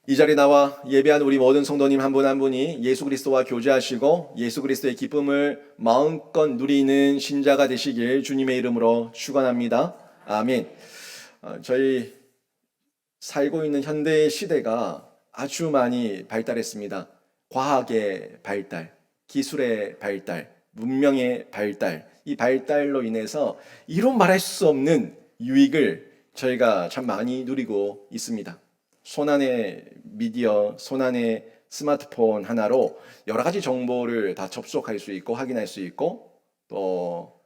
이 자리에 나와 예배한 우리 모든 성도님 한 분 한 분이 예수 그리스도와 교제하시고 예수 그리스도의 기쁨을 마음껏 누리는 신자가 되시길 주님의 이름으로 축원합니다. 아멘. 저희 살고 있는 현대 시대가 아주 많이 발달했습니다. 과학의 발달, 기술의 발달, 문명의 발달, 이 발달로 인해서 이루 말할 수 없는 유익을 저희가 참 많이 누리고 있습니다. 손안의 미디어, 손안의 스마트폰 하나로 여러 가지 정보를 다 접속할 수 있고 확인할 수 있고 또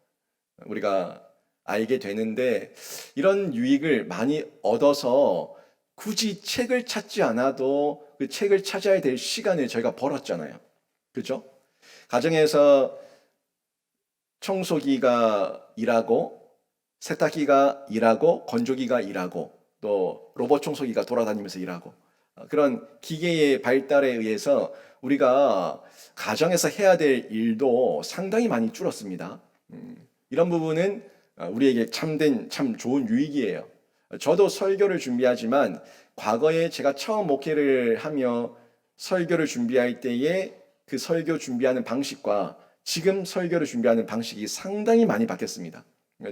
우리가 알게 되는데 이런 유익을 많이 얻어서 굳이 책을 찾지 않아도 그 책을 찾아야 될 시간을 저희가 벌었잖아요. 그죠? 가정에서 청소기가 일하고 세탁기가 일하고 건조기가 일하고 또 로봇 청소기가 돌아다니면서 일하고 그런 기계의 발달에 의해서 우리가 가정에서 해야 될 일도 상당히 많이 줄었습니다. 이런 부분은 우리에게 참 좋은 유익이에요. 저도 설교를 준비하지만 과거에 제가 처음 목회를 하며 설교를 준비할 때에 그 설교 준비하는 방식과 지금 설교를 준비하는 방식이 상당히 많이 바뀌었습니다.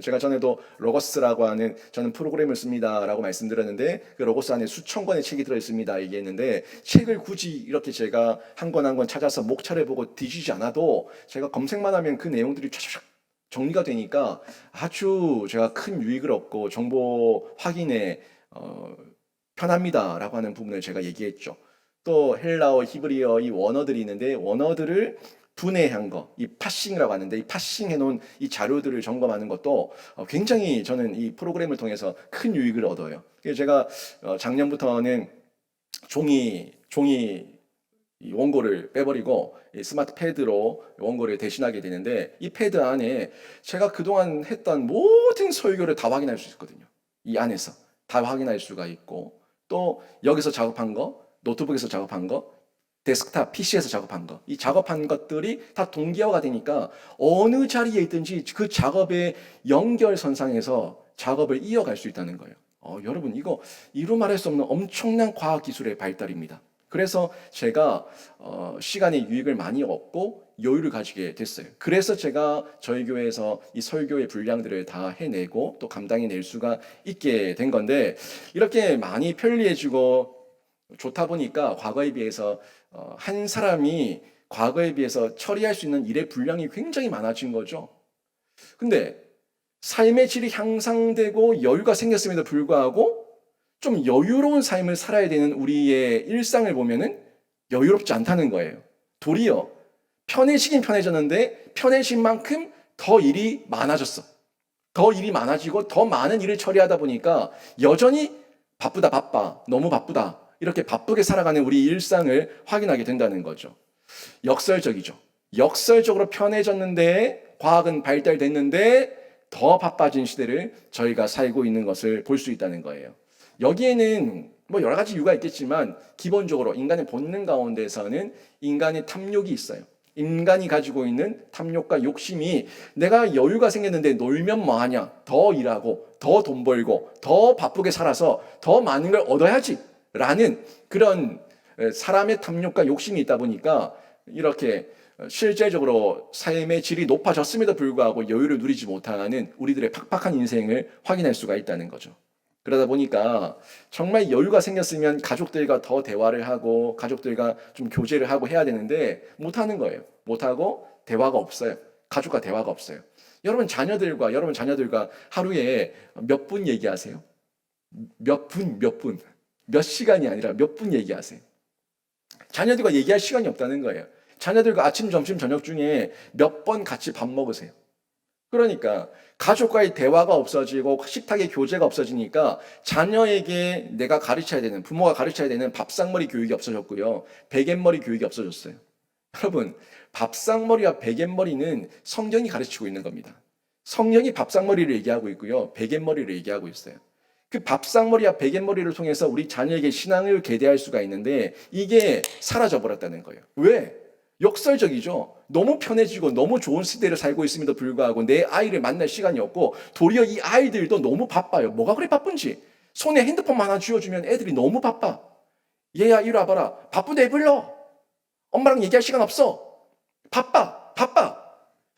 제가 전에도 로고스라고 하는 저는 프로그램을 씁니다라고 말씀드렸는데 그 로고스 안에 수천 권의 책이 들어있습니다 얘기했는데 책을 굳이 이렇게 제가 한 권 한 권 찾아서 목차를 보고 뒤지지 않아도 제가 검색만 하면 그 내용들이 쫙쫙 정리가 되니까 아주 제가 큰 유익을 얻고 정보 확인에 편합니다라고 하는 부분을 제가 얘기했죠. 또 헬라어, 히브리어 이 원어들이 있는데 원어들을 분해한 거, 이 파싱이라고 하는데 이 파싱 해놓은 이 자료들을 점검하는 것도 굉장히 저는 이 프로그램을 통해서 큰 유익을 얻어요. 그래서 제가 작년부터는 종이 이 원고를 빼버리고 이 스마트 패드로 원고를 대신하게 되는데 이 패드 안에 제가 그동안 했던 모든 설교를 다 확인할 수 있거든요. 이 안에서 다 확인할 수가 있고 또 여기서 작업한 거, 노트북에서 작업한 거, 데스크탑 PC에서 작업한 거, 이 작업한 것들이 다 동기화가 되니까 어느 자리에 있든지 그 작업의 연결선상에서 작업을 이어갈 수 있다는 거예요. 여러분 이거 이루 말할 수 없는 엄청난 과학 기술의 발달입니다. 그래서 제가 시간의 유익을 많이 얻고 여유를 가지게 됐어요. 그래서 제가 저희 교회에서 이 설교의 분량들을 다 해내고 또 감당해낼 수가 있게 된 건데 이렇게 많이 편리해지고 좋다 보니까 과거에 비해서 한 사람이 과거에 비해서 처리할 수 있는 일의 분량이 굉장히 많아진 거죠. 근데 삶의 질이 향상되고 여유가 생겼음에도 불구하고 좀 여유로운 삶을 살아야 되는 우리의 일상을 보면은 여유롭지 않다는 거예요. 도리어 편해지긴 편해졌는데 편해진 만큼 더 일이 많아졌어. 더 일이 많아지고 더 많은 일을 처리하다 보니까 여전히 바쁘다 바빠 너무 바쁘다 이렇게 바쁘게 살아가는 우리 일상을 확인하게 된다는 거죠. 역설적이죠. 역설적으로 편해졌는데 과학은 발달됐는데 더 바빠진 시대를 저희가 살고 있는 것을 볼 수 있다는 거예요. 여기에는 뭐 여러 가지 이유가 있겠지만 기본적으로 인간의 본능 가운데서는 인간의 탐욕이 있어요. 인간이 가지고 있는 탐욕과 욕심이 내가 여유가 생겼는데 놀면 뭐하냐? 더 일하고 더 돈 벌고 더 바쁘게 살아서 더 많은 걸 얻어야지 라는 그런 사람의 탐욕과 욕심이 있다 보니까 이렇게 실제적으로 삶의 질이 높아졌음에도 불구하고 여유를 누리지 못하는 우리들의 팍팍한 인생을 확인할 수가 있다는 거죠. 그러다 보니까 정말 여유가 생겼으면 가족들과 더 대화를 하고 가족들과 좀 교제를 하고 해야 되는데 못하는 거예요. 못하고 대화가 없어요. 가족과 대화가 없어요. 여러분 자녀들과 하루에 몇 분 얘기하세요? 몇 분, 몇 분. 몇 시간이 아니라 몇 분 얘기하세요. 자녀들과 얘기할 시간이 없다는 거예요. 자녀들과 아침, 점심, 저녁 중에 몇 번 같이 밥 먹으세요. 그러니까 가족과의 대화가 없어지고 식탁의 교제가 없어지니까 자녀에게 내가 가르쳐야 되는 부모가 가르쳐야 되는 밥상머리 교육이 없어졌고요. 베갯머리 교육이 없어졌어요. 여러분 밥상머리와 베갯머리는 성경이 가르치고 있는 겁니다. 성경이 밥상머리를 얘기하고 있고요. 베갯머리를 얘기하고 있어요. 그 밥상머리와 베갯머리를 통해서 우리 자녀에게 신앙을 계대할 수가 있는데 이게 사라져 버렸다는 거예요. 왜? 역설적이죠. 너무 편해지고 너무 좋은 시대를 살고 있음에도 불구하고 내 아이를 만날 시간이 없고 도리어 이 아이들도 너무 바빠요. 뭐가 그래 바쁜지. 손에 핸드폰만 하나 쥐어주면 애들이 너무 바빠. 얘야 이리 와봐라. 바쁜데 왜 불러? 엄마랑 얘기할 시간 없어. 바빠.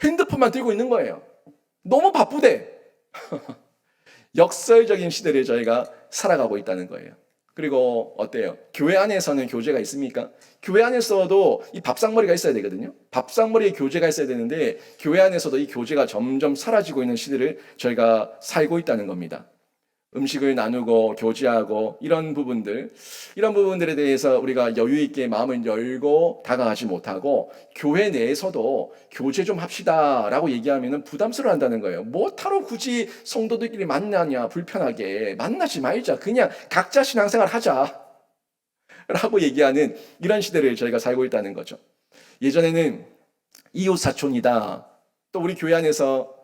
핸드폰만 들고 있는 거예요. 너무 바쁘대. 역설적인 시대를 저희가 살아가고 있다는 거예요. 그리고 어때요? 교회 안에서는 교제가 있습니까? 교회 안에서도 이 밥상머리가 있어야 되거든요. 밥상머리에 교제가 있어야 되는데 교회 안에서도 이 교제가 점점 사라지고 있는 시대를 저희가 살고 있다는 겁니다. 음식을 나누고 교제하고 이런 부분들에 대해서 우리가 여유 있게 마음을 열고 다가가지 못하고 교회 내에서도 교제 좀 합시다라고 얘기하면 부담스러워 한다는 거예요. 뭐 타로 굳이 성도들끼리 만나냐, 불편하게 만나지 말자, 그냥 각자 신앙생활 하자 라고 얘기하는 이런 시대를 저희가 살고 있다는 거죠. 예전에는 이웃 사촌이다, 또 우리 교회 안에서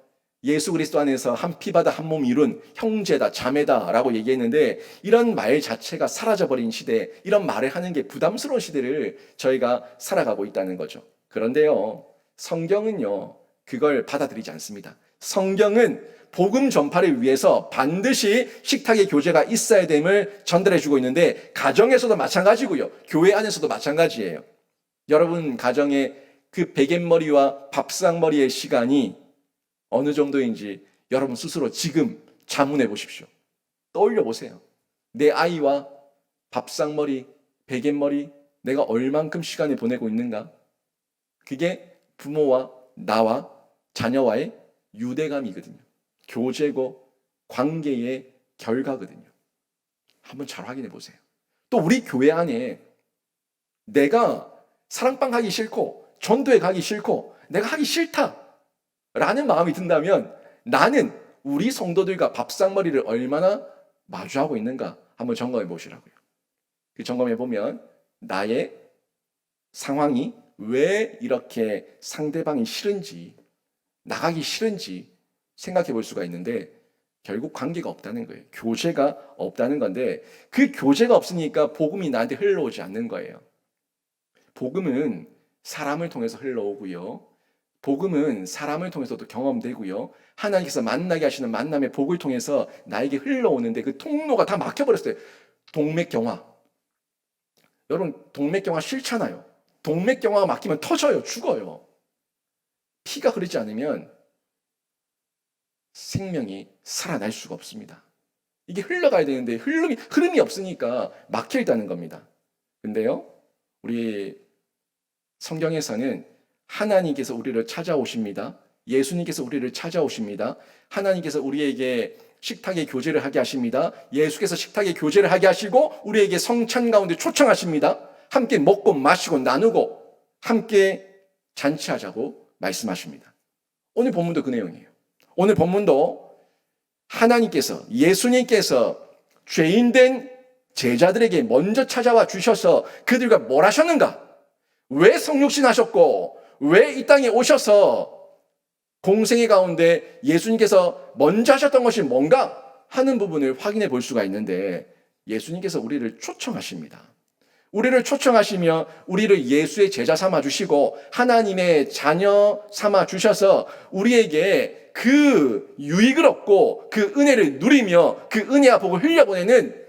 예수 그리스도 안에서 한 피바다 한 몸 이룬 형제다, 자매다라고 얘기했는데 이런 말 자체가 사라져버린 시대, 이런 말을 하는 게 부담스러운 시대를 저희가 살아가고 있다는 거죠. 그런데요, 성경은요, 그걸 받아들이지 않습니다. 성경은 복음 전파를 위해서 반드시 식탁의 교제가 있어야 됨을 전달해주고 있는데 가정에서도 마찬가지고요, 교회 안에서도 마찬가지예요. 여러분 가정에 그 베갯머리와 밥상머리의 시간이 어느 정도인지 여러분 스스로 지금 자문해 보십시오. 떠올려 보세요. 내 아이와 밥상머리, 베갯머리 내가 얼만큼 시간을 보내고 있는가? 그게 부모와 나와 자녀와의 유대감이거든요. 교제고 관계의 결과거든요. 한번 잘 확인해 보세요. 또 우리 교회 안에 내가 사랑방 가기 싫고 전도회 가기 싫고 내가 하기 싫다 라는 마음이 든다면 나는 우리 성도들과 밥상머리를 얼마나 마주하고 있는가 한번 점검해 보시라고요. 그 점검해 보면 나의 상황이 왜 이렇게 상대방이 싫은지, 나가기 싫은지 생각해 볼 수가 있는데 결국 관계가 없다는 거예요. 교제가 없다는 건데 그 교제가 없으니까 복음이 나한테 흘러오지 않는 거예요. 복음은 사람을 통해서 흘러오고요. 복음은 사람을 통해서도 경험되고요. 하나님께서 만나게 하시는 만남의 복을 통해서 나에게 흘러오는데 그 통로가 다 막혀버렸어요. 동맥경화. 여러분 동맥경화 싫잖아요. 동맥경화가 막히면 터져요. 죽어요. 피가 흐르지 않으면 생명이 살아날 수가 없습니다. 이게 흘러가야 되는데 흐름이 없으니까 막혀 있다는 겁니다. 근데요, 우리 성경에서는 하나님께서 우리를 찾아오십니다. 예수님께서 우리를 찾아오십니다. 하나님께서 우리에게 식탁의 교제를 하게 하십니다. 예수께서 식탁의 교제를 하게 하시고 우리에게 성찬 가운데 초청하십니다. 함께 먹고 마시고 나누고 함께 잔치하자고 말씀하십니다. 오늘 본문도 그 내용이에요. 오늘 본문도 하나님께서, 예수님께서 죄인된 제자들에게 먼저 찾아와 주셔서 그들과 뭘 하셨는가? 왜 성육신 하셨고 왜 이 땅에 오셔서 공생의 가운데 예수님께서 먼저 하셨던 것이 뭔가 하는 부분을 확인해 볼 수가 있는데 예수님께서 우리를 초청하십니다. 우리를 초청하시며 우리를 예수의 제자 삼아 주시고 하나님의 자녀 삼아 주셔서 우리에게 그 유익을 얻고 그 은혜를 누리며 그 은혜와 복을 흘려보내는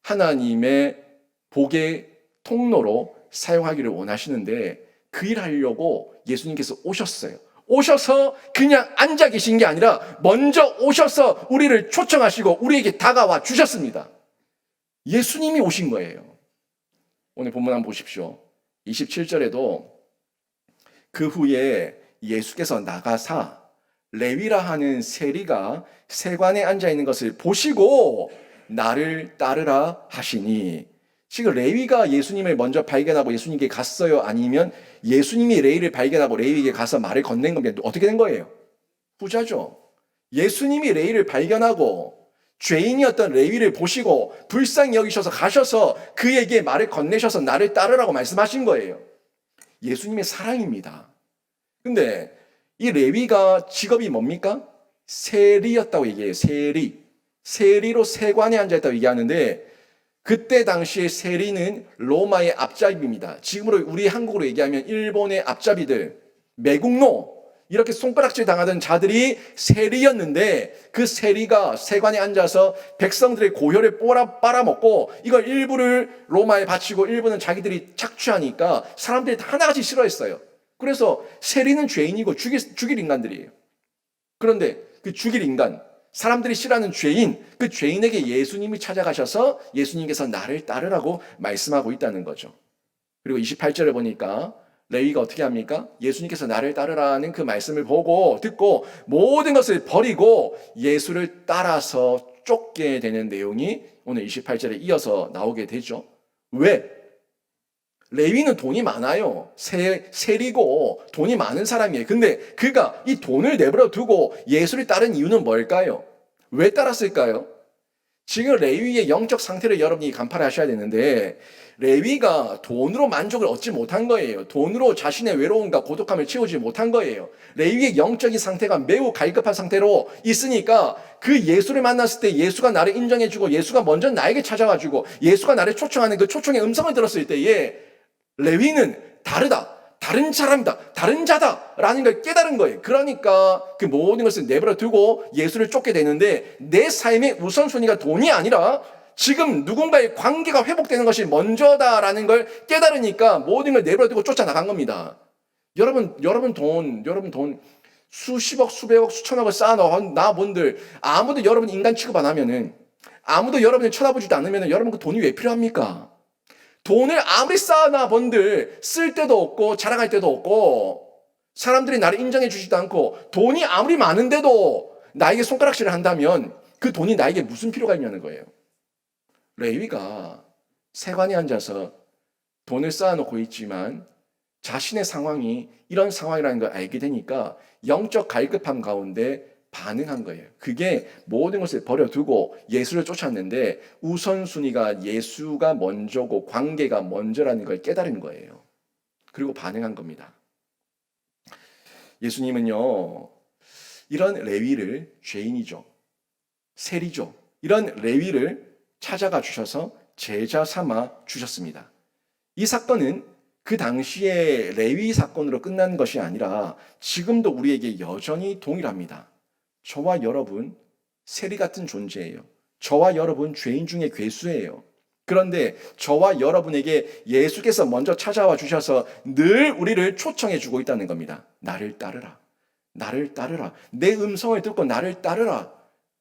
하나님의 복의 통로로 사용하기를 원하시는데 그 일 하려고 예수님께서 오셨어요. 오셔서 그냥 앉아 계신 게 아니라 먼저 오셔서 우리를 초청하시고 우리에게 다가와 주셨습니다. 예수님이 오신 거예요. 오늘 본문 한번 보십시오. 27절에도 그 후에 예수께서 나가사 레위라 하는 세리가 세관에 앉아 있는 것을 보시고 나를 따르라 하시니, 지금 레위가 예수님을 먼저 발견하고 예수님께 갔어요? 아니면 예수님이 레위를 발견하고 레위에게 가서 말을 건넨 겁니다. 어떻게 된 거예요? 후자죠. 예수님이 레위를 발견하고 죄인이었던 레위를 보시고 불쌍히 여기셔서 가셔서 그에게 말을 건네셔서 나를 따르라고 말씀하신 거예요. 예수님의 사랑입니다. 근데 이 레위가 직업이 뭡니까? 세리였다고 얘기해요. 세리로 세관에 앉아있다고 얘기하는데 그때 당시에 세리는 로마의 앞잡이입니다. 지금으로 우리 한국으로 얘기하면 일본의 앞잡이들, 매국노, 이렇게 손가락질 당하던 자들이 세리였는데 그 세리가 세관에 앉아서 백성들의 고혈을 빨아먹고 이걸 일부를 로마에 바치고 일부는 자기들이 착취하니까 사람들이 다 하나같이 싫어했어요. 그래서 세리는 죄인이고 죽일 인간들이에요. 그런데 그 죽일 인간, 사람들이 싫어하는 죄인, 그 죄인에게 예수님이 찾아가셔서 예수님께서 나를 따르라고 말씀하고 있다는 거죠. 그리고 28절에 보니까 레위가 어떻게 합니까? 예수님께서 나를 따르라는 그 말씀을 보고 듣고 모든 것을 버리고 예수를 따라서 쫓게 되는 내용이 오늘 28절에 이어서 나오게 되죠. 왜? 레위는 돈이 많아요. 세리고 돈이 많은 사람이에요. 근데 그가 이 돈을 내버려 두고 예수를 따른 이유는 뭘까요? 왜 따랐을까요? 지금 레위의 영적 상태를 여러분이 간파를 하셔야 되는데 레위가 돈으로 만족을 얻지 못한 거예요. 돈으로 자신의 외로움과 고독함을 채우지 못한 거예요. 레위의 영적인 상태가 매우 갈급한 상태로 있으니까 그 예수를 만났을 때 예수가 나를 인정해주고 예수가 먼저 나에게 찾아와주고 예수가 나를 초청하는 그 초청의 음성을 들었을 때에 레위는 다르다. 다른 사람이다. 다른 자다라는 걸 깨달은 거예요. 그러니까 그 모든 것을 내버려 두고 예수를 쫓게 되는데 내 삶의 우선순위가 돈이 아니라 지금 누군가의 관계가 회복되는 것이 먼저다라는 걸 깨달으니까 모든 걸 내버려 두고 쫓아나간 겁니다. 여러분 돈 수십억, 수백억, 수천억을 쌓아놔 본들 아무도 여러분 인간 취급 안 하면은 아무도 여러분을 쳐다보지도 않으면은 여러분 그 돈이 왜 필요합니까? 돈을 아무리 쌓아놔 본들 쓸 데도 없고 자랑할 데도 없고 사람들이 나를 인정해 주지도 않고 돈이 아무리 많은데도 나에게 손가락질을 한다면 그 돈이 나에게 무슨 필요가 있냐는 거예요. 레위가 세관에 앉아서 돈을 쌓아놓고 있지만 자신의 상황이 이런 상황이라는 걸 알게 되니까 영적 갈급함 가운데 반응한 거예요. 그게 모든 것을 버려두고 예수를 쫓았는데 우선순위가 예수가 먼저고 관계가 먼저라는 걸 깨달은 거예요. 그리고 반응한 겁니다. 예수님은요, 이런 레위를 죄인이죠. 세리죠. 이런 레위를 찾아가 주셔서 제자 삼아 주셨습니다. 이 사건은 그 당시에 레위 사건으로 끝난 것이 아니라 지금도 우리에게 여전히 동일합니다. 저와 여러분 세리 같은 존재예요. 저와 여러분 죄인 중에 괴수예요. 그런데 저와 여러분에게 예수께서 먼저 찾아와 주셔서 늘 우리를 초청해 주고 있다는 겁니다. 나를 따르라. 나를 따르라. 내 음성을 듣고 나를 따르라.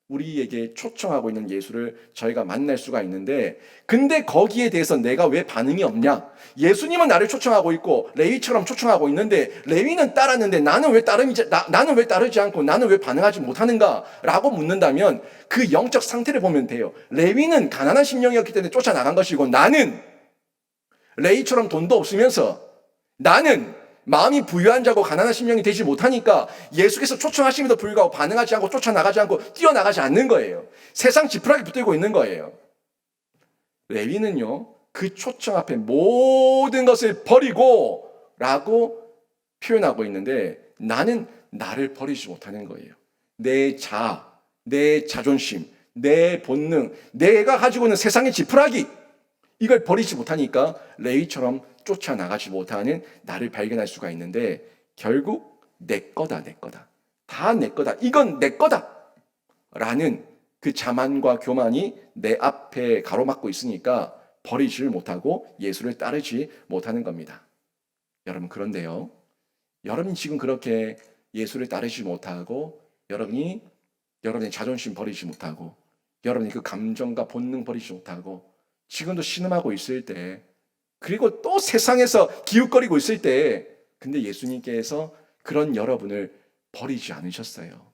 우리에게 초청하고 있는 예수를 저희가 만날 수가 있는데 근데 거기에 대해서 내가 왜 반응이 없냐? 예수님은 나를 초청하고 있고 레위처럼 초청하고 있는데 레위는 따랐는데 나는 왜 따르지 않고 나는 왜 반응하지 못하는가? 라고 묻는다면 그 영적 상태를 보면 돼요. 레위는 가난한 심령이었기 때문에 쫓아나간 것이고 나는 레위처럼 돈도 없으면서 나는 마음이 부유한 자고 가난한 심령이 되지 못하니까 예수께서 초청하심에도 불구하고 반응하지 않고 쫓아나가지 않고 뛰어나가지 않는 거예요. 세상 지푸라기 붙들고 있는 거예요. 레위는요, 그 초청 앞에 모든 것을 버리고 라고 표현하고 있는데 나는 나를 버리지 못하는 거예요. 내 자존심, 내 본능, 내가 가지고 있는 세상의 지푸라기 이걸 버리지 못하니까 레위처럼 쫓아나가지 못하는 나를 발견할 수가 있는데 결국 내 거다. 다 내 거다. 이건 내 거다. 라는 그 자만과 교만이 내 앞에 가로막고 있으니까 버리지를 못하고 예수를 따르지 못하는 겁니다. 여러분 그런데요. 여러분이 지금 그렇게 예수를 따르지 못하고 여러분의 자존심 버리지 못하고 여러분이 그 감정과 본능 버리지 못하고 지금도 신음하고 있을 때 그리고 또 세상에서 기웃거리고 있을 때 근데 예수님께서 그런 여러분을 버리지 않으셨어요.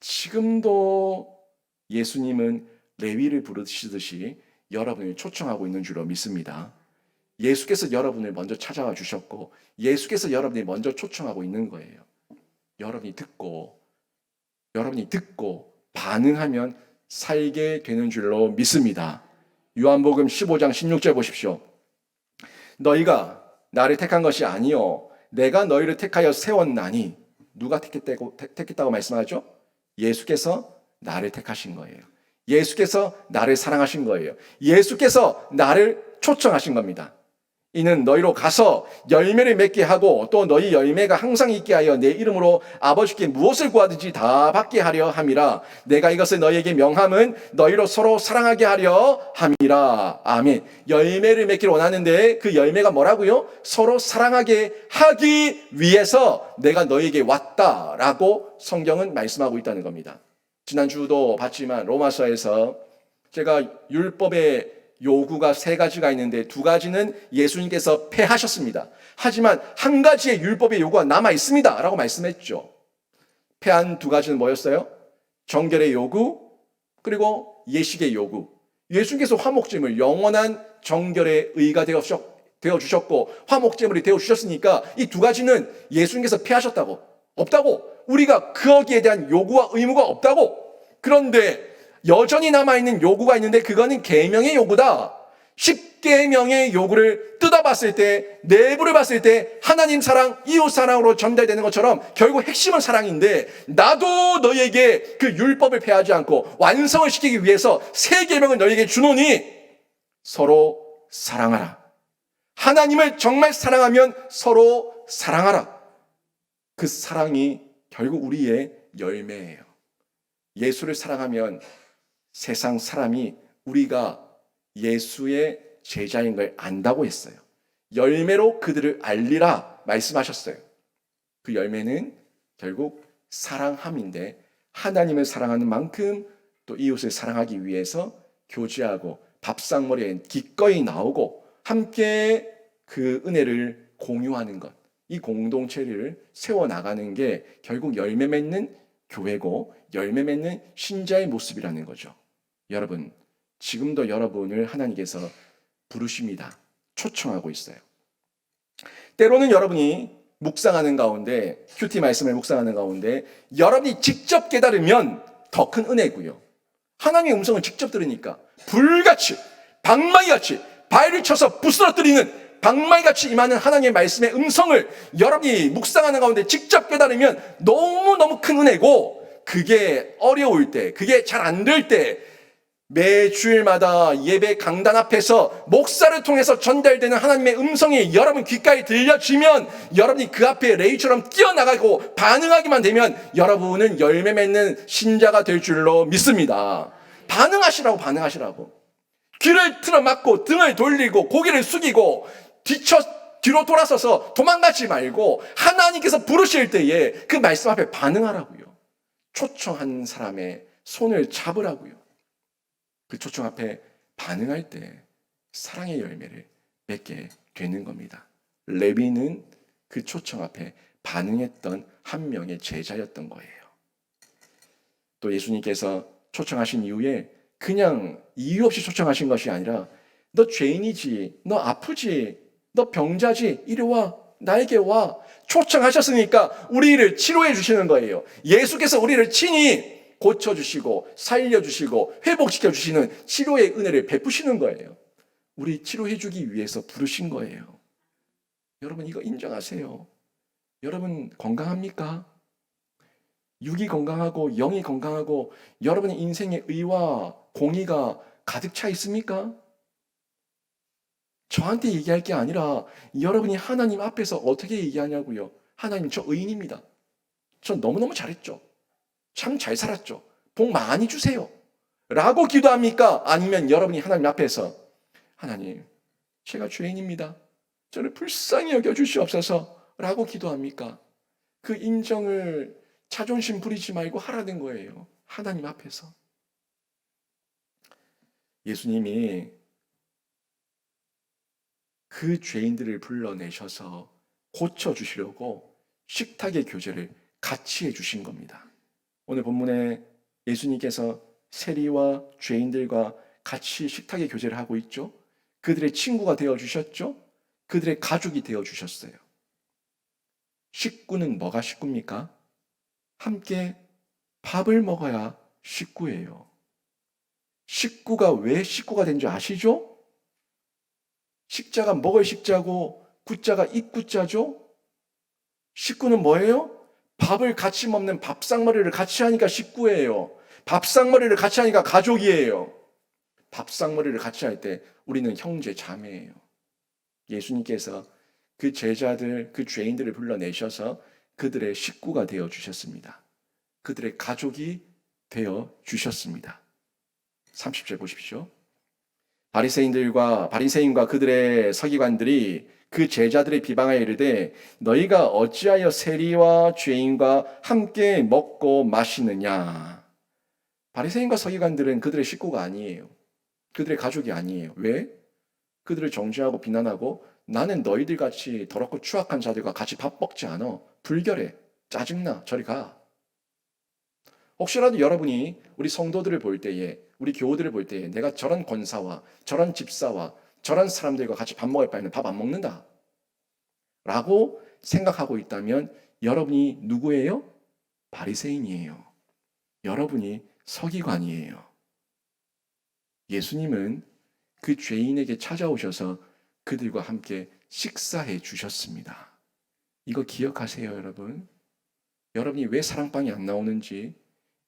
지금도 예수님은 레위를 부르시듯이 여러분을 초청하고 있는 줄로 믿습니다. 예수께서 여러분을 먼저 찾아와 주셨고 예수께서 여러분이 먼저 초청하고 있는 거예요. 여러분이 듣고 반응하면 살게 되는 줄로 믿습니다. 요한복음 15장 16절 보십시오. 너희가 나를 택한 것이 아니요 내가 너희를 택하여 세웠나니 누가 택했다고 말씀하죠? 예수께서 나를 택하신 거예요. 예수께서 나를 사랑하신 거예요. 예수께서 나를 초청하신 겁니다. 이는 너희로 가서 열매를 맺게 하고 또 너희 열매가 항상 있게 하여 내 이름으로 아버지께 무엇을 구하든지 다 받게 하려 함이라. 내가 이것을 너희에게 명함은 너희로 서로 사랑하게 하려 함이라. 아멘. 열매를 맺기를 원하는데 그 열매가 뭐라고요? 서로 사랑하게 하기 위해서 내가 너희에게 왔다라고 성경은 말씀하고 있다는 겁니다. 지난주도 봤지만 로마서에서 제가 율법의 요구가 세 가지가 있는데 두 가지는 예수님께서 폐하셨습니다. 하지만 한 가지의 율법의 요구가 남아 있습니다 라고 말씀했죠. 폐한 두 가지는 뭐였어요? 정결의 요구 그리고 예식의 요구. 예수님께서 화목제물 영원한 정결의 의가 되어주셨고 화목제물이 되어주셨으니까 이 두 가지는 예수님께서 폐하셨다고, 없다고, 우리가 거기에 대한 요구와 의무가 없다고. 그런데 여전히 남아있는 요구가 있는데 그거는 계명의 요구다. 10계명의 요구를 뜯어봤을 때, 내부를 봤을 때 하나님 사랑, 이웃 사랑으로 전달되는 것처럼 결국 핵심은 사랑인데 나도 너희에게 그 율법을 폐하지 않고 완성을 시키기 위해서 새 계명을 너희에게 주노니 서로 사랑하라. 하나님을 정말 사랑하면 서로 사랑하라. 그 사랑이 결국 우리의 열매예요. 예수를 사랑하면 세상 사람이 우리가 예수의 제자인 걸 안다고 했어요. 열매로 그들을 알리라 말씀하셨어요. 그 열매는 결국 사랑함인데 하나님을 사랑하는 만큼 또 이웃을 사랑하기 위해서 교제하고 밥상머리에 기꺼이 나오고 함께 그 은혜를 공유하는 것, 이 공동체를 세워나가는 게 결국 열매 맺는 교회고 열매 맺는 신자의 모습이라는 거죠. 여러분, 지금도 여러분을 하나님께서 부르십니다. 초청하고 있어요. 때로는 여러분이 묵상하는 가운데, 큐티 말씀을 묵상하는 가운데 여러분이 직접 깨달으면 더 큰 은혜고요. 하나님의 음성을 직접 들으니까 불같이, 방망이같이 바위를 쳐서 부스러뜨리는 방망이같이 임하는 하나님의 말씀의 음성을 여러분이 묵상하는 가운데 직접 깨달으면 너무너무 큰 은혜고, 그게 어려울 때, 그게 잘 안 될 때 매 주일마다 예배 강단 앞에서 목사를 통해서 전달되는 하나님의 음성이 여러분 귓가에 들려지면 여러분이 그 앞에 레이처럼 뛰어나가고 반응하기만 되면 여러분은 열매 맺는 신자가 될 줄로 믿습니다. 반응하시라고. 귀를 틀어막고 등을 돌리고 고개를 숙이고 뒤로 돌아서서 도망가지 말고 하나님께서 부르실 때에 그 말씀 앞에 반응하라고요. 초청한 사람의 손을 잡으라고요. 그 초청 앞에 반응할 때 사랑의 열매를 맺게 되는 겁니다. 레위는 그 초청 앞에 반응했던 한 명의 제자였던 거예요. 또 예수님께서 초청하신 이후에 그냥 이유 없이 초청하신 것이 아니라 너 죄인이지, 너 아프지, 너 병자지, 이리 와, 나에게 와. 초청하셨으니까 우리를 치료해 주시는 거예요. 예수께서 우리를 친히 고쳐주시고 살려주시고 회복시켜주시는 치료의 은혜를 베푸시는 거예요. 우리 치료해주기 위해서 부르신 거예요. 여러분 이거 인정하세요. 여러분 건강합니까? 육이 건강하고 영이 건강하고 여러분의 인생의 의와 공의가 가득 차 있습니까? 저한테 얘기할 게 아니라 여러분이 하나님 앞에서 어떻게 얘기하냐고요. 하나님 저 의인입니다. 저 너무너무 잘했죠. 참 잘 살았죠. 복 많이 주세요. 라고 기도합니까? 아니면 여러분이 하나님 앞에서 하나님 제가 죄인입니다. 저를 불쌍히 여겨주시옵소서 라고 기도합니까? 그 인정을 자존심 부리지 말고 하라는 거예요. 하나님 앞에서. 예수님이 그 죄인들을 불러내셔서 고쳐주시려고 식탁의 교제를 같이 해주신 겁니다. 오늘 본문에 예수님께서 세리와 죄인들과 같이 식탁의 교제를 하고 있죠. 그들의 친구가 되어주셨죠. 그들의 가족이 되어주셨어요. 식구는 뭐가 식구입니까? 함께 밥을 먹어야 식구예요. 식구가 왜 식구가 된 줄 아시죠? 식자가 먹을 식자고 구자가 입구자죠? 식구는 뭐예요? 밥을 같이 먹는 밥상머리를 같이 하니까 식구예요. 밥상머리를 같이 하니까 가족이에요. 밥상머리를 같이 할 때 우리는 형제 자매예요. 예수님께서 그 제자들, 그 죄인들을 불러내셔서 그들의 식구가 되어 주셨습니다. 그들의 가족이 되어 주셨습니다. 30절 보십시오. 바리새인과 그들의 서기관들이 그 제자들의 비방하여 이르되 너희가 어찌하여 세리와 죄인과 함께 먹고 마시느냐. 바리새인과 서기관들은 그들의 식구가 아니에요. 그들의 가족이 아니에요. 왜? 그들을 정죄하고 비난하고 나는 너희들 같이 더럽고 추악한 자들과 같이 밥 먹지 않아. 불결해. 짜증나. 저리 가. 혹시라도 여러분이 우리 성도들을 볼 때에, 우리 교우들을 볼 때에 내가 저런 권사와 저런 집사와 저런 사람들과 같이 밥 먹을 바에는 밥 안 먹는다 라고 생각하고 있다면 여러분이 누구예요? 바리새인이에요. 여러분이 서기관이에요. 예수님은 그 죄인에게 찾아오셔서 그들과 함께 식사해 주셨습니다. 이거 기억하세요, 여러분. 여러분이 왜 사랑방이 안 나오는지,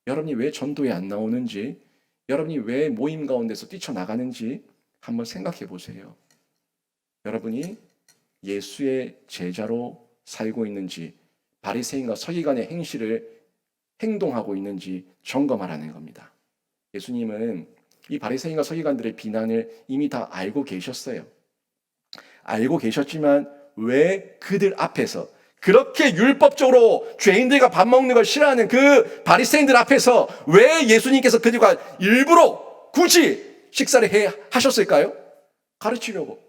여러분이 왜 전도에 안 나오는지, 여러분이 왜 모임 가운데서 뛰쳐나가는지 한번 생각해 보세요. 여러분이 예수의 제자로 살고 있는지, 바리새인과 서기관의 행동하고 있는지 점검하라는 겁니다. 예수님은 이 바리새인과 서기관들의 비난을 이미 다 알고 계셨어요. 알고 계셨지만 왜 그들 앞에서 그렇게 율법적으로 죄인들과 밥 먹는 걸 싫어하는 그 바리새인들 앞에서 왜 예수님께서 그들과 일부러 굳이 식사를 하셨을까요? 가르치려고.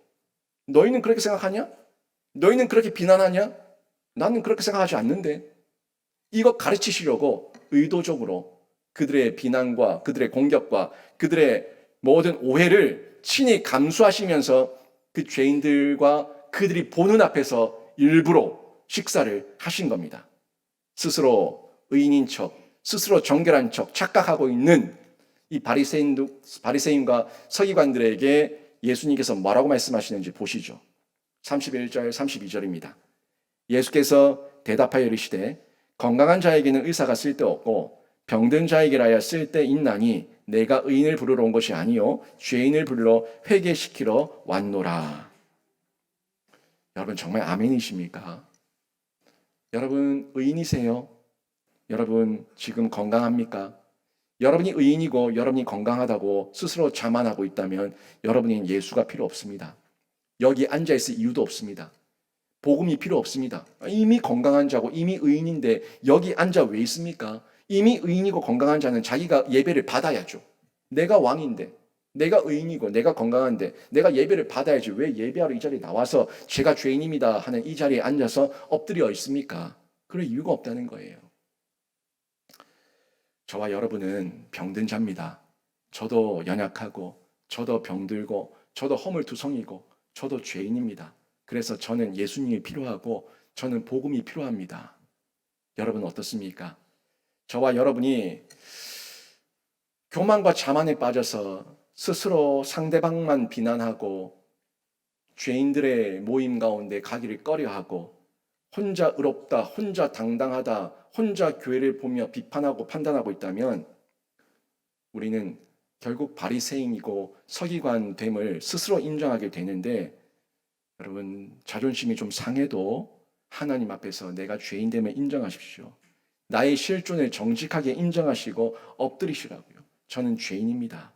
너희는 그렇게 생각하냐? 너희는 그렇게 비난하냐? 나는 그렇게 생각하지 않는데. 이거 가르치시려고 의도적으로 그들의 비난과 그들의 공격과 그들의 모든 오해를 친히 감수하시면서 그 죄인들과 그들이 보는 앞에서 일부러 식사를 하신 겁니다. 스스로 의인인 척, 스스로 정결한 척 착각하고 있는 이 바리새인과 서기관들에게 예수님께서 뭐라고 말씀하시는지 보시죠. 31절, 32절입니다. 예수께서 대답하여 이르시되 건강한 자에게는 의사가 쓸데없고 병든 자에게라야 쓸데있나니 내가 의인을 부르러 온 것이 아니요 죄인을 부르러 회개시키러 왔노라. 여러분 정말 아멘이십니까? 여러분 의인이세요? 여러분 지금 건강합니까? 여러분이 의인이고 여러분이 건강하다고 스스로 자만하고 있다면 여러분은 예수가 필요 없습니다. 여기 앉아있을 이유도 없습니다. 복음이 필요 없습니다. 이미 건강한 자고 이미 의인인데 여기 앉아 왜 있습니까? 이미 의인이고 건강한 자는 자기가 예배를 받아야죠. 내가 왕인데, 내가 의인이고 내가 건강한데 내가 예배를 받아야지 왜 예배하러 이 자리에 나와서 제가 죄인입니다 하는 이 자리에 앉아서 엎드려 있습니까? 그럴 이유가 없다는 거예요. 저와 여러분은 병든 자입니다. 저도 연약하고 저도 병들고 저도 허물투성이고 저도 죄인입니다. 그래서 저는 예수님이 필요하고 저는 복음이 필요합니다. 여러분 어떻습니까? 저와 여러분이 교만과 자만에 빠져서 스스로 상대방만 비난하고 죄인들의 모임 가운데 가기를 꺼려하고 혼자 의롭다, 혼자 당당하다, 혼자 교회를 보며 비판하고 판단하고 있다면 우리는 결국 바리새인이고 서기관 됨을 스스로 인정하게 되는데 여러분 자존심이 좀 상해도 하나님 앞에서 내가 죄인됨을 인정하십시오. 나의 실존을 정직하게 인정하시고 엎드리시라고요. 저는 죄인입니다.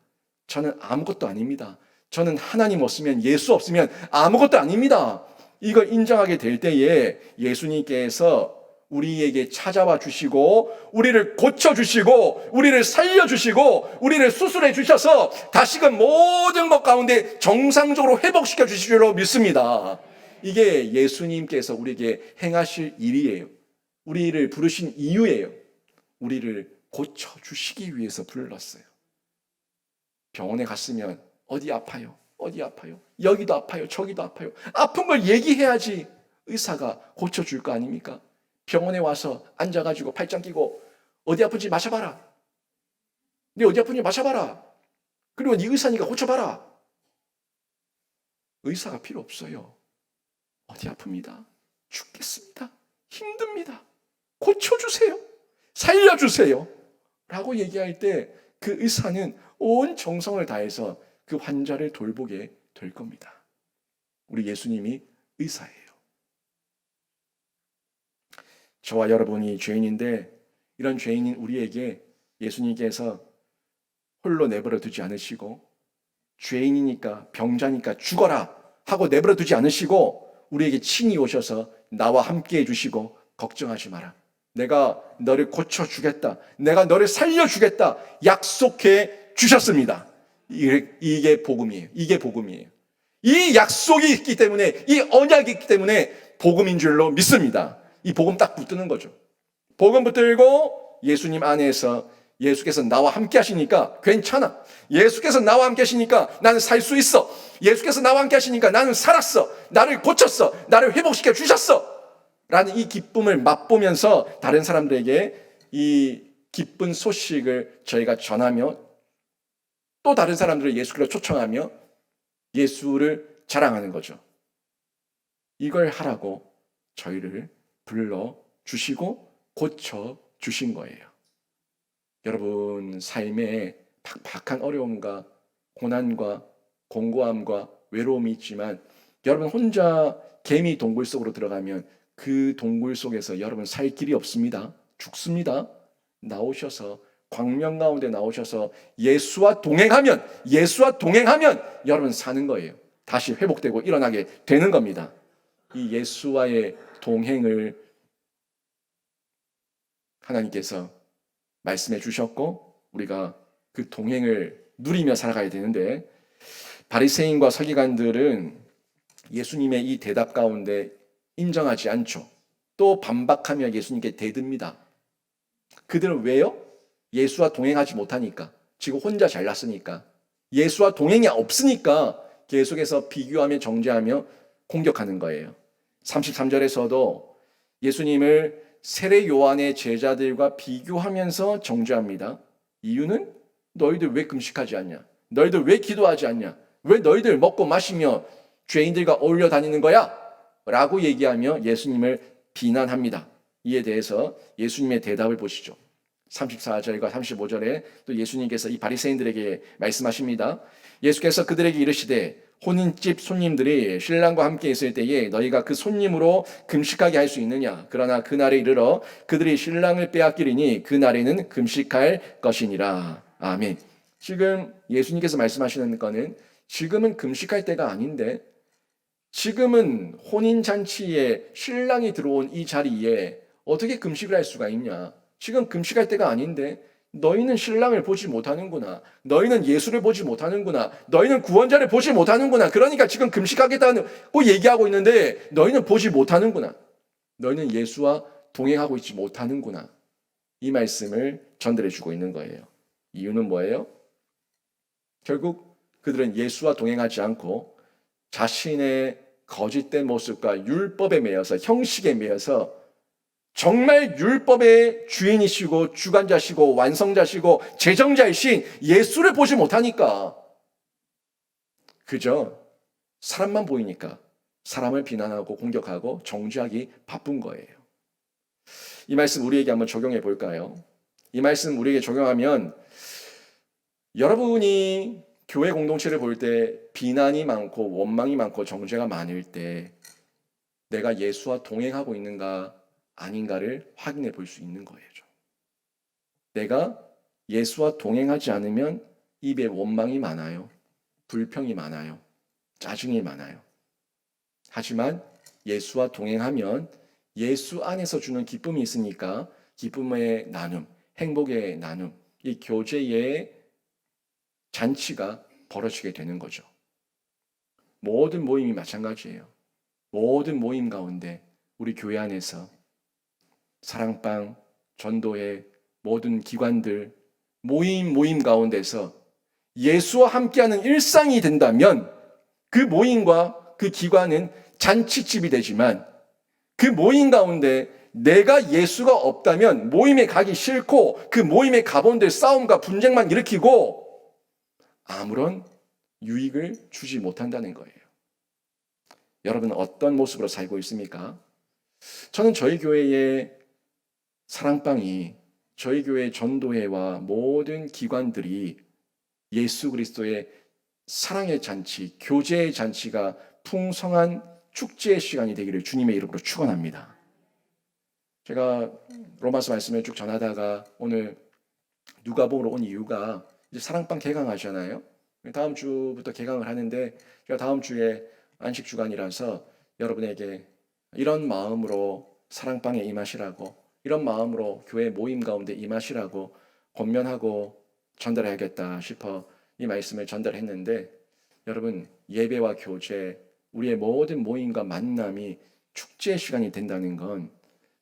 저는 아무것도 아닙니다. 저는 하나님 없으면 예수 없으면 아무것도 아닙니다. 이걸 인정하게 될 때에 예수님께서 우리에게 찾아와 주시고 우리를 고쳐주시고 우리를 살려주시고 우리를 수술해 주셔서 다시금 모든 것 가운데 정상적으로 회복시켜 주실 줄로 믿습니다. 이게 예수님께서 우리에게 행하실 일이에요. 우리를 부르신 이유예요. 우리를 고쳐주시기 위해서 불렀어요. 병원에 갔으면 어디 아파요? 어디 아파요? 여기도 아파요. 저기도 아파요. 아픈 걸 얘기해야지 의사가 고쳐줄 거 아닙니까? 병원에 와서 앉아가지고 팔짱 끼고 어디 아픈지 마셔봐라. 네 어디 아픈지 마셔봐라. 그리고 네 의사니까 고쳐봐라. 의사가 필요 없어요. 어디 아픕니다. 죽겠습니다. 힘듭니다. 고쳐주세요. 살려주세요. 라고 얘기할 때 그 의사는 온 정성을 다해서 그 환자를 돌보게 될 겁니다. 우리 예수님이 의사예요. 저와 여러분이 죄인인데 이런 죄인인 우리에게 예수님께서 홀로 내버려 두지 않으시고 죄인이니까 병자니까 죽어라 하고 내버려 두지 않으시고 우리에게 친히 오셔서 나와 함께 해주시고 걱정하지 마라. 내가 너를 고쳐주겠다. 내가 너를 살려주겠다. 약속해 주셨습니다. 이게 복음이에요. 이게 복음이에요. 이 약속이 있기 때문에 이 언약이 있기 때문에 복음인 줄로 믿습니다. 이 복음 딱 붙드는 거죠. 복음 붙들고 예수님 안에서 예수께서 나와 함께 하시니까 괜찮아. 예수께서 나와 함께 하시니까 나는 살 수 있어. 예수께서 나와 함께 하시니까 나는 살았어. 나를 고쳤어. 나를 회복시켜 주셨어. 라는 이 기쁨을 맛보면서 다른 사람들에게 이 기쁜 소식을 저희가 전하며 또 다른 사람들을 예수를 초청하며 예수를 자랑하는 거죠. 이걸 하라고 저희를 불러주시고 고쳐주신 거예요. 여러분 삶에 팍팍한 어려움과 고난과 공고함과 외로움이 있지만 여러분 혼자 개미 동굴 속으로 들어가면 그 동굴 속에서 여러분 살 길이 없습니다. 죽습니다. 나오셔서 광명 가운데 나오셔서 예수와 동행하면 여러분 사는 거예요. 다시 회복되고 일어나게 되는 겁니다. 이 예수와의 동행을 하나님께서 말씀해 주셨고 우리가 그 동행을 누리며 살아가야 되는데 바리새인과 서기관들은 예수님의 이 대답 가운데 인정하지 않죠. 또 반박하며 예수님께 대듭니다. 그들은 왜요? 예수와 동행하지 못하니까. 지금 혼자 잘났으니까. 예수와 동행이 없으니까 계속해서 비교하며 정죄하며 공격하는 거예요. 33절에서도 예수님을 세례 요한의 제자들과 비교하면서 정죄합니다. 이유는 너희들 왜 금식하지 않냐? 너희들 왜 기도하지 않냐? 왜 너희들 먹고 마시며 죄인들과 어울려 다니는 거야? 라고 얘기하며 예수님을 비난합니다. 이에 대해서 예수님의 대답을 보시죠. 34절과 35절에 또 예수님께서 이 바리새인들에게 말씀하십니다. 예수께서 그들에게 이르시되 혼인집 손님들이 신랑과 함께 있을 때에 너희가 그 손님으로 금식하게 할 수 있느냐? 그러나 그날에 이르러 그들이 신랑을 빼앗기리니 그날에는 금식할 것이니라. 아멘. 지금 예수님께서 말씀하시는 거는 지금은 금식할 때가 아닌데 지금은 혼인잔치에 신랑이 들어온 이 자리에 어떻게 금식을 할 수가 있냐? 지금 금식할 때가 아닌데 너희는 신랑을 보지 못하는구나. 너희는 예수를 보지 못하는구나. 너희는 구원자를 보지 못하는구나. 그러니까 지금 금식하겠다고 얘기하고 있는데 너희는 보지 못하는구나. 너희는 예수와 동행하고 있지 못하는구나. 이 말씀을 전달해 주고 있는 거예요. 이유는 뭐예요? 결국 그들은 예수와 동행하지 않고 자신의 거짓된 모습과 율법에 매여서 형식에 매여서 정말 율법의 주인이시고 주관자시고 완성자시고 제정자이신 예수를 보지 못하니까 그저 사람만 보이니까 사람을 비난하고 공격하고 정죄하기 바쁜 거예요. 이 말씀 우리에게 한번 적용해 볼까요? 이 말씀 우리에게 적용하면 여러분이 교회 공동체를 볼 때 비난이 많고 원망이 많고 정죄가 많을 때 내가 예수와 동행하고 있는가 아닌가를 확인해 볼 수 있는 거예요. 내가 예수와 동행하지 않으면 입에 원망이 많아요. 불평이 많아요. 짜증이 많아요. 하지만 예수와 동행하면 예수 안에서 주는 기쁨이 있으니까 기쁨의 나눔, 행복의 나눔, 이 교제의 잔치가 벌어지게 되는 거죠. 모든 모임이 마찬가지예요. 모든 모임 가운데 우리 교회 안에서 사랑방, 전도회, 모든 기관들, 모임 가운데서 예수와 함께하는 일상이 된다면 그 모임과 그 기관은 잔치집이 되지만 그 모임 가운데 내가 예수가 없다면 모임에 가기 싫고 그 모임에 가본들 싸움과 분쟁만 일으키고 아무런 유익을 주지 못한다는 거예요. 여러분은 어떤 모습으로 살고 있습니까? 저는 저희 교회의 사랑방이 저희 교회 전도회와 모든 기관들이 예수 그리스도의 사랑의 잔치, 교제의 잔치가 풍성한 축제의 시간이 되기를 주님의 이름으로 축원합니다. 제가 로마서 말씀을 쭉 전하다가 오늘 누가복음으로 온 이유가 이제 사랑방 개강하잖아요. 다음 주부터 개강을 하는데 제가 다음 주에 안식 주간이라서 여러분에게 이런 마음으로 사랑방에 임하시라고, 이런 마음으로 교회 모임 가운데 임하시라고 권면하고 전달해야겠다 싶어 이 말씀을 전달했는데, 여러분, 예배와 교제, 우리의 모든 모임과 만남이 축제의 시간이 된다는 건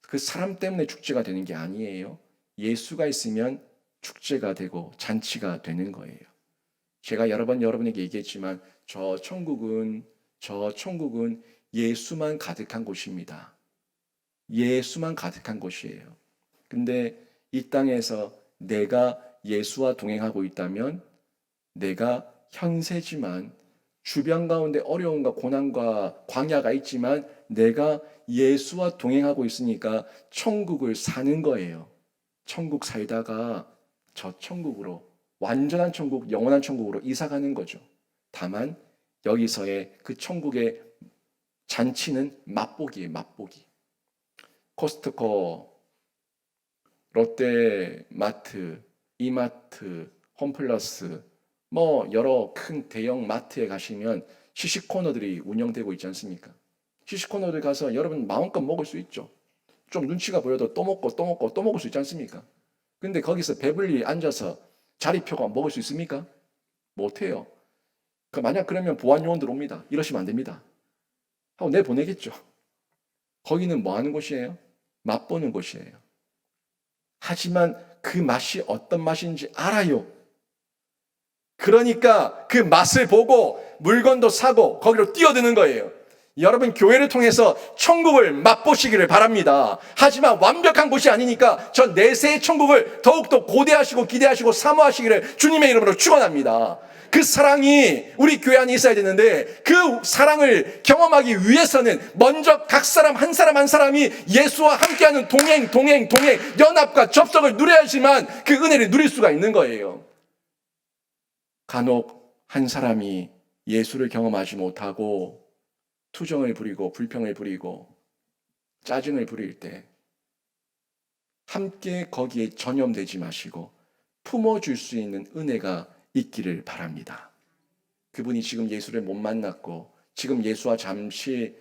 그 사람 때문에 축제가 되는 게 아니에요. 예수가 있으면 축제가 되고 잔치가 되는 거예요. 제가 여러 번 여러분에게 얘기했지만 저 천국은 예수만 가득한 곳입니다. 예수만 가득한 곳이에요. 근데 이 땅에서 내가 예수와 동행하고 있다면 내가 현세지만 주변 가운데 어려움과 고난과 광야가 있지만 내가 예수와 동행하고 있으니까 천국을 사는 거예요. 천국 살다가 저 천국으로, 완전한 천국, 영원한 천국으로 이사 가는 거죠. 다만 여기서의 그 천국의 잔치는 맛보기예요. 맛보기. 코스트코, 롯데마트, 이마트, 홈플러스, 뭐 여러 큰 대형 마트에 가시면 시식 코너들이 운영되고 있지 않습니까? 시식 코너들 가서 여러분 마음껏 먹을 수 있죠. 좀 눈치가 보여도 또 먹고 또 먹고 또 먹을 수 있지 않습니까? 근데 거기서 배불리 앉아서 자리표가 먹을 수 있습니까? 못해요. 만약 그러면 보안 요원들 옵니다. 이러시면 안 됩니다. 하고 내보내겠죠. 거기는 뭐 하는 곳이에요? 맛보는 곳이에요. 하지만 그 맛이 어떤 맛인지 알아요. 그러니까 그 맛을 보고 물건도 사고 거기로 뛰어드는 거예요. 여러분, 교회를 통해서 천국을 맛보시기를 바랍니다. 하지만 완벽한 곳이 아니니까 저 내세의 천국을 더욱더 고대하시고 기대하시고 사모하시기를 주님의 이름으로 축원합니다. 그 사랑이 우리 교회 안에 있어야 되는데 그 사랑을 경험하기 위해서는 먼저 각 사람 한 사람 한 사람이 예수와 함께하는 동행, 연합과 접속을 누려야지만 그 은혜를 누릴 수가 있는 거예요. 간혹 한 사람이 예수를 경험하지 못하고 투정을 부리고 불평을 부리고 짜증을 부릴 때 함께 거기에 전염되지 마시고 품어줄 수 있는 은혜가 있기를 바랍니다. 그분이 지금 예수를 못 만났고 지금 예수와 잠시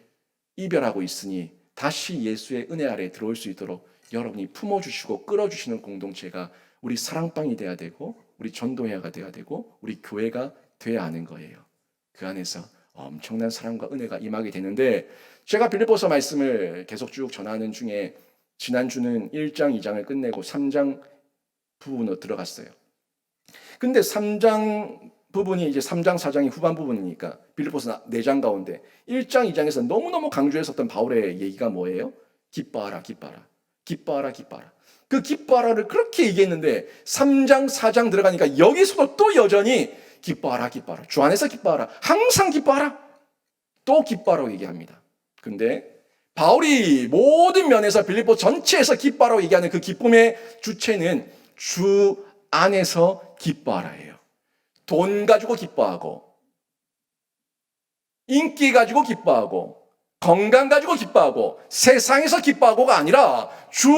이별하고 있으니 다시 예수의 은혜 아래에 들어올 수 있도록 여러분이 품어주시고 끌어주시는 공동체가 우리 사랑방이 돼야 되고 우리 전도회가 돼야 되고 우리 교회가 돼야 하는 거예요. 그 안에서 엄청난 사랑과 은혜가 임하게 되는데, 제가 빌립보서 말씀을 계속 쭉 전하는 중에 지난주는 1장, 2장을 끝내고 3장 부분으로 들어갔어요. 근데 3장 부분이 이제 3장, 4장이 후반 부분이니까 빌립보서 4장 가운데 1장, 2장에서 너무너무 강조했었던 바울의 얘기가 뭐예요? 기뻐하라, 기뻐하라. 기뻐하라, 기뻐하라. 그 기뻐하라를 그렇게 얘기했는데 3장, 4장 들어가니까 여기서도 또 여전히 기뻐하라, 기뻐하라. 주 안에서 기뻐하라. 항상 기뻐하라. 또 기뻐하라고 얘기합니다. 근데 바울이 모든 면에서 빌립보 전체에서 기뻐하라고 얘기하는 그 기쁨의 주체는 주 안에서 기뻐하라예요. 돈 가지고 기뻐하고, 인기 가지고 기뻐하고, 건강 가지고 기뻐하고, 세상에서 기뻐하고가 아니라 주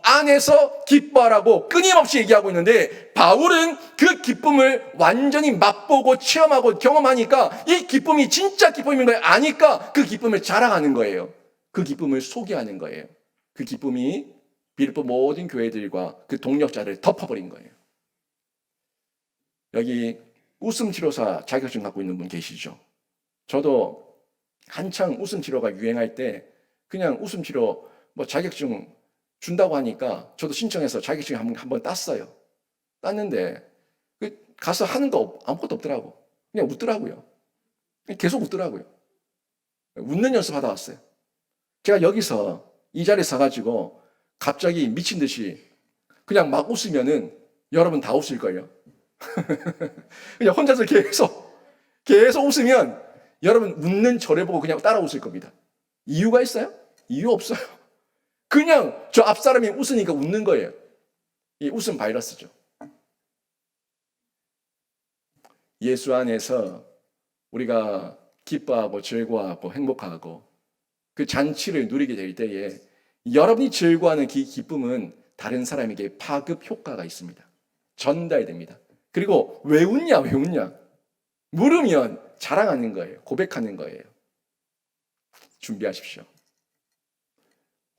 안에서 기뻐하라고 끊임없이 얘기하고 있는데, 바울은 그 기쁨을 완전히 맛보고 체험하고 경험하니까 이 기쁨이 진짜 기쁨인 걸 아니까 그 기쁨을 자랑하는 거예요. 그 기쁨을 소개하는 거예요. 그 기쁨이 빌립보 모든 교회들과 그 동력자를 덮어버린 거예요. 여기 웃음 치료사 자격증 갖고 있는 분 계시죠? 저도 한창 웃음 치료가 유행할 때 그냥 웃음 치료 뭐 자격증 준다고 하니까 저도 신청해서 자격증 한번 땄어요. 땄는데 가서 하는 거 아무것도 없더라고. 그냥 웃더라고요. 계속 웃더라고요. 웃는 연습 하다 왔어요. 제가 여기서 이 자리에 서가지고 갑자기 미친 듯이 그냥 막 웃으면은 여러분 다 웃을걸요. 그냥 혼자서 계속 웃으면 여러분 웃는 저를 보고 그냥 따라 웃을 겁니다. 이유가 있어요? 이유 없어요. 그냥 저 앞사람이 웃으니까 웃는 거예요. 이 웃음 바이러스죠. 예수 안에서 우리가 기뻐하고 즐거워하고 행복하고 그 잔치를 누리게 될 때에 여러분이 즐거워하는 기쁨은 다른 사람에게 파급 효과가 있습니다. 전달됩니다. 그리고 왜 웃냐, 왜 웃냐? 물으면 자랑하는 거예요. 고백하는 거예요. 준비하십시오.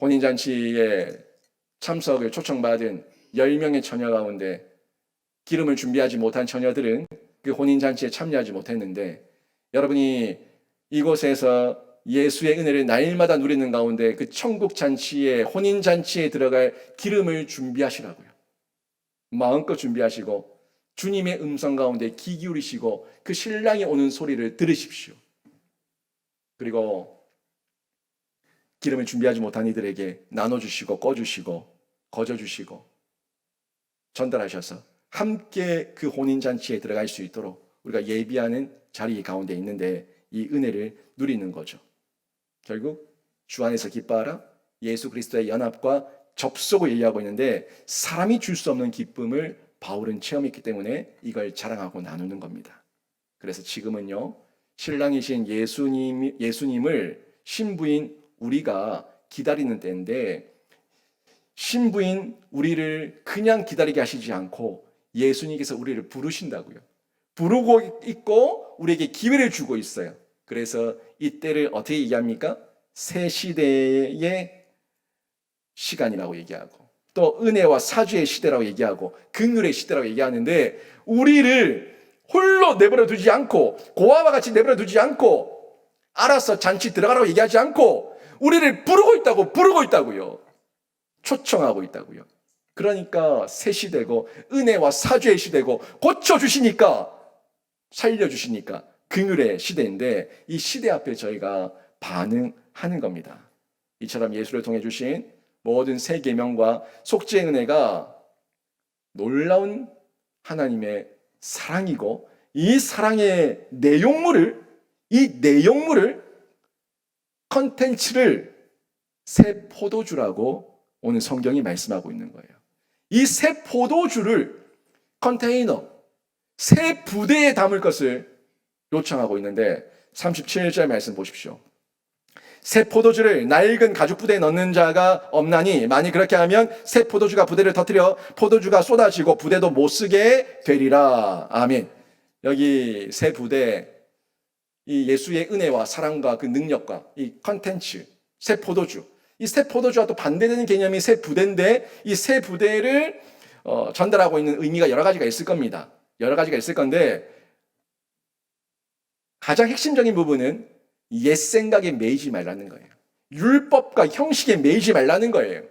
혼인잔치에 참석을 초청받은 10명의 처녀 가운데 기름을 준비하지 못한 처녀들은 그 혼인잔치에 참여하지 못했는데, 여러분이 이곳에서 예수의 은혜를 날마다 누리는 가운데 그 천국 잔치에, 혼인잔치에 들어갈 기름을 준비하시라고요. 마음껏 준비하시고 주님의 음성 가운데 귀 기울이시고 그 신랑이 오는 소리를 들으십시오. 그리고 기름을 준비하지 못한 이들에게 나눠주시고 꺼주시고 거저주시고 전달하셔서 함께 그 혼인잔치에 들어갈 수 있도록 우리가 예비하는 자리 가운데 있는데 이 은혜를 누리는 거죠. 결국 주 안에서 기뻐하라, 예수 그리스도의 연합과 접속을 얘기하고 있는데, 사람이 줄 수 없는 기쁨을 바울은 체험했기 때문에 이걸 자랑하고 나누는 겁니다. 그래서 지금은요, 신랑이신 예수님을 신부인 우리가 기다리는 때인데, 신부인 우리를 그냥 기다리게 하시지 않고 예수님께서 우리를 부르신다고요. 부르고 있고 우리에게 기회를 주고 있어요. 그래서 이때를 어떻게 얘기합니까? 새 시대의 시간이라고 얘기하고, 또 은혜와 사주의 시대라고 얘기하고, 긍휼의 시대라고 얘기하는데, 우리를 홀로 내버려 두지 않고, 고아와 같이 내버려 두지 않고, 알아서 잔치 들어가라고 얘기하지 않고 우리를 부르고 있다고요. 초청하고 있다고요. 그러니까 새 시대고 은혜와 사주의 시대고 고쳐주시니까, 살려주시니까 긍휼의 시대인데, 이 시대 앞에 저희가 반응하는 겁니다. 이처럼 예수를 통해 주신 모든 새 계명과 속죄의 은혜가 놀라운 하나님의 사랑이고, 이 사랑의 내용물을 컨텐츠를 새 포도주라고 오늘 성경이 말씀하고 있는 거예요. 이 새 포도주를 컨테이너, 새 부대에 담을 것을 요청하고 있는데, 37절 말씀 보십시오. 새 포도주를 낡은 가죽 부대에 넣는 자가 없나니, 만일 그렇게 하면 새 포도주가 부대를 터뜨려 포도주가 쏟아지고 부대도 못 쓰게 되리라. 아멘. 여기 새 부대, 이 예수의 은혜와 사랑과 그 능력과 이 컨텐츠, 새 포도주, 이 새 포도주와 또 반대되는 개념이 새 부대인데, 이 새 부대를 전달하고 있는 의미가 여러 가지가 있을 겁니다. 여러 가지가 있을 건데, 가장 핵심적인 부분은 옛 생각에 매이지 말라는 거예요. 율법과 형식에 매이지 말라는 거예요.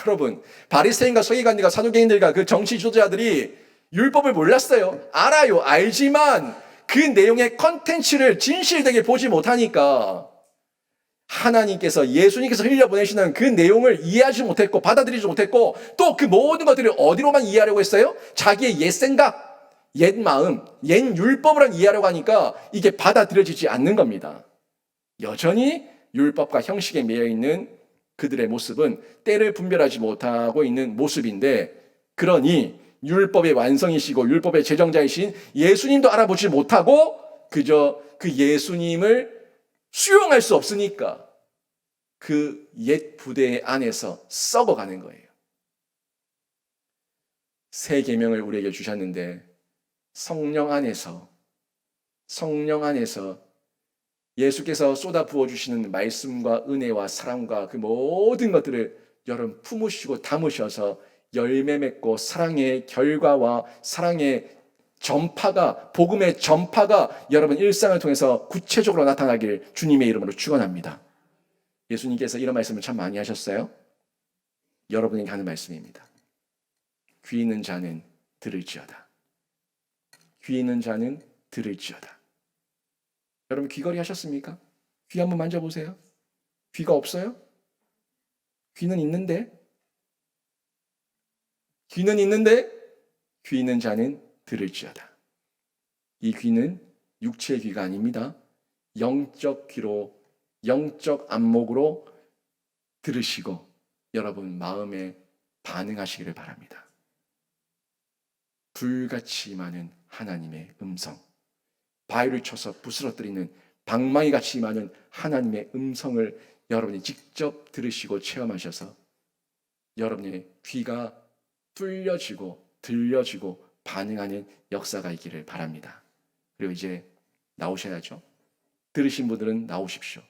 여러분, 바리새인과 서기관들과 사두개인들과 그 정치 지도자들이 율법을 몰랐어요. 알아요. 알지만 그 내용의 컨텐츠를 진실되게 보지 못하니까 하나님께서, 예수님께서 흘려보내시는 그 내용을 이해하지 못했고 받아들이지 못했고, 또 그 모든 것들을 어디로만 이해하려고 했어요? 자기의 옛 생각, 옛 마음, 옛 율법으로 이해하려고 하니까 이게 받아들여지지 않는 겁니다. 여전히 율법과 형식에 매여있는 그들의 모습은 때를 분별하지 못하고 있는 모습인데, 그러니 율법의 완성이시고 율법의 제정자이신 예수님도 알아보지 못하고 그저 그 예수님을 수용할 수 없으니까 그 옛 부대 안에서 썩어가는 거예요. 새 계명을 우리에게 주셨는데, 성령 안에서 예수께서 쏟아 부어주시는 말씀과 은혜와 사랑과 그 모든 것들을 여러분 품으시고 담으셔서 열매 맺고 사랑의 결과와 사랑의 전파가, 복음의 전파가 여러분 일상을 통해서 구체적으로 나타나길 주님의 이름으로 축원합니다. 예수님께서 이런 말씀을 참 많이 하셨어요. 여러분에게 하는 말씀입니다. 귀 있는 자는 들을지어다. 귀 있는 자는 들을지어다. 여러분 귀걸이 하셨습니까? 귀 한번 만져보세요. 귀가 없어요? 귀는 있는데 귀 있는 자는 들을지어다. 이 귀는 육체의 귀가 아닙니다. 영적 귀로, 영적 안목으로 들으시고 여러분 마음에 반응하시기를 바랍니다. 불같이 많은 하나님의 음성, 바위를 쳐서 부스러뜨리는 방망이 같이 많은 하나님의 음성을 여러분이 직접 들으시고 체험하셔서 여러분의 귀가 뚫려지고 들려지고 반응하는 역사가 있기를 바랍니다. 그리고 이제 나오셔야죠. 들으신 분들은 나오십시오.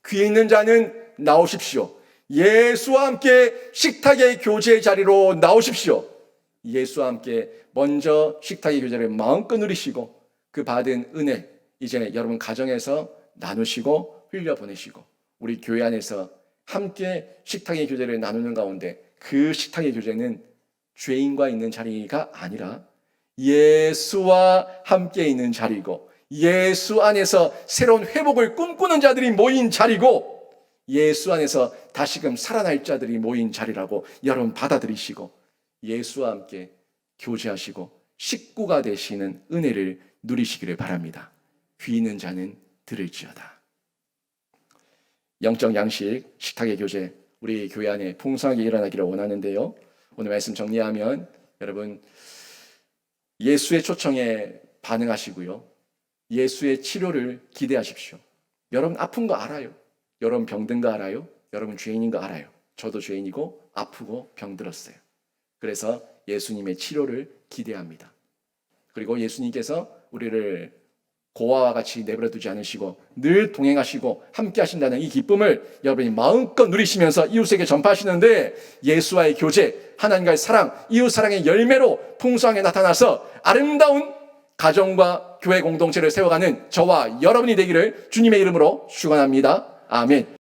귀에 있는 자는 나오십시오. 예수와 함께 식탁의 교제의 자리로 나오십시오. 예수와 함께 먼저 식탁의 교제를 마음껏 누리시고 그 받은 은혜 이제 여러분 가정에서 나누시고 흘려보내시고 우리 교회 안에서 함께 식탁의 교제를 나누는 가운데 그 식탁의 교제는 죄인과 있는 자리가 아니라 예수와 함께 있는 자리고 예수 안에서 새로운 회복을 꿈꾸는 자들이 모인 자리고 예수 안에서 다시금 살아날 자들이 모인 자리라고 여러분 받아들이시고 예수와 함께 교제하시고 식구가 되시는 은혜를 누리시기를 바랍니다. 귀 있는 자는 들을지어다. 영적 양식, 식탁의 교제, 우리 교회 안에 풍성하게 일어나기를 원하는데요. 오늘 말씀 정리하면 여러분 예수의 초청에 반응하시고요. 예수의 치료를 기대하십시오. 여러분 아픈 거 알아요. 여러분 병든 거 알아요. 여러분 죄인인 거 알아요. 저도 죄인이고 아프고 병들었어요. 그래서 예수님의 치료를 기대합니다. 그리고 예수님께서 우리를 고아와 같이 내버려 두지 않으시고 늘 동행하시고 함께 하신다는 이 기쁨을 여러분이 마음껏 누리시면서 이웃에게 전파하시는데 예수와의 교제, 하나님과의 사랑, 이웃 사랑의 열매로 풍성하게 나타나서 아름다운 가정과 교회 공동체를 세워가는 저와 여러분이 되기를 주님의 이름으로 축원합니다. 아멘.